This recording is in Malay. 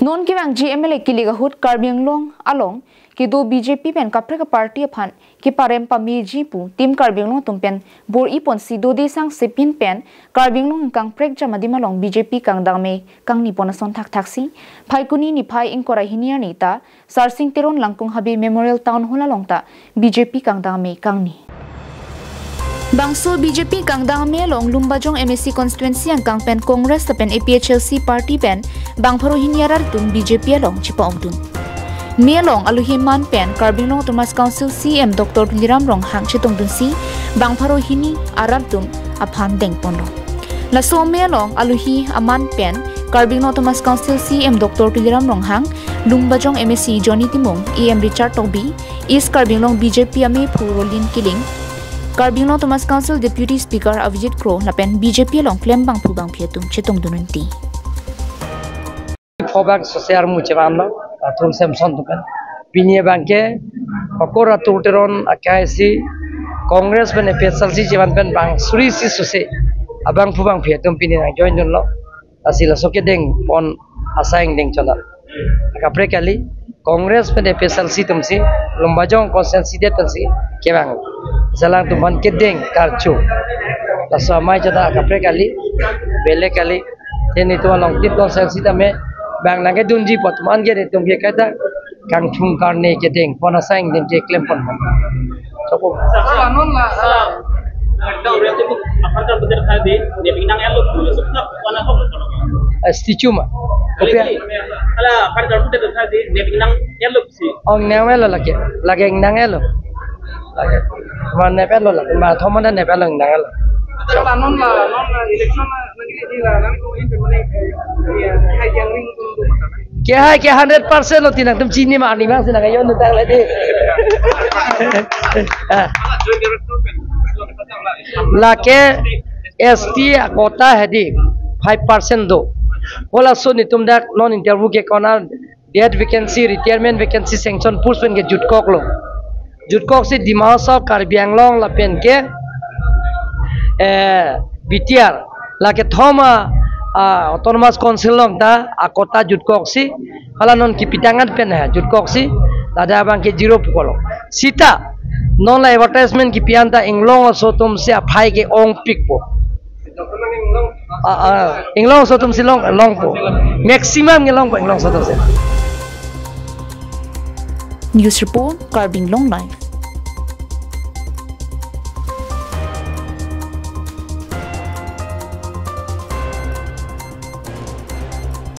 Non kiwang GMLA kiliga hut Karbing Long along kido BJP pen kapreka party aphan ki parem pami jipu tim Karbing Long tumpen bor ipon sido desang sepin pen Karbing Long kang prek jama dimalong BJP kang dangme kang nipon son thak thaksi phaikuni ni phai ingkora hinia nita sarsing teron langkung habi memorial town hall longta BJP kang dangme kang ni Bangso BJP kang dangme long lumbajong MSC constituency ang kang pen Congress pen APHLC party pen bangpharo hiniarar tun BJP long chipa omtun Mielong aluhiman pen Karbing Long Thomas Council CM Dr. Liram Rong hang chitong dun si bangpharo hini arar tun aphan deng pondo Laso mielong aluhi aman pen Karbing Long Thomas Council CM Dr. Liram Rong hang lumbajong MSC Johnny Timong EM Richard Tobi East Karbing Long BJP ame Purolin Kiling Karbing Long Thomas Council Deputy Speaker Avijit Crow lapen BJP long klem bang pubang pietum chitong dununti. Fobak sosial mucam lo, atul semson tu kan. Pinie bangke, pakor atul teron akaisi Congress ben PSLC jaman ben bang suri si susi, abang pubang pietum pinie nang join jon lo. Asila soke deng pon asaing deng chonal. Kapre kali Congress ben PSLC tumsi lumbajong konsensi dia tumsi kebang. Salang tuman kedeng karcu. Laso amai jada kapre kali bele kali ini tu long tip konsensi tame bang nangke dunji potman ke tum ke kata kang chung karne kedeng pona saing dem je klem pon. Cukup. Anon la ada orang tu apa kan betul tadi dia pinang elok tu sebab wana kau. Stichuma. Kopia. Ala kan kalau betul tadi dia pinang elok sih. Ong nangelo lagi nangelo. Mana pello lah, mah thoma dan pello nanggal. Kalau non election nanti dia lah, nanti ini permane hai yang ring tu masalah. Kya 100% lo tinang tum chini ma ani mang sinang ayon tu tang lagi. Lake ST kota hedi 5% do. Wala so ni tum dak non interview ke kona dead vacancy retirement vacancy sanction pushpen ke jutkok lo. Jutkok si Dimasa Karbing Long lapen ke BTR lake thoma autonomous council long ta akota jutkok si hala non kipitangan pen hai jutkok si dada bang ke 0 pukolo sita non la advertisement ki pianta inglong so tum se aphai ke ong pik po inglong so tum si long po maximum ngelong po inglong so tum se News report Karbing Long Live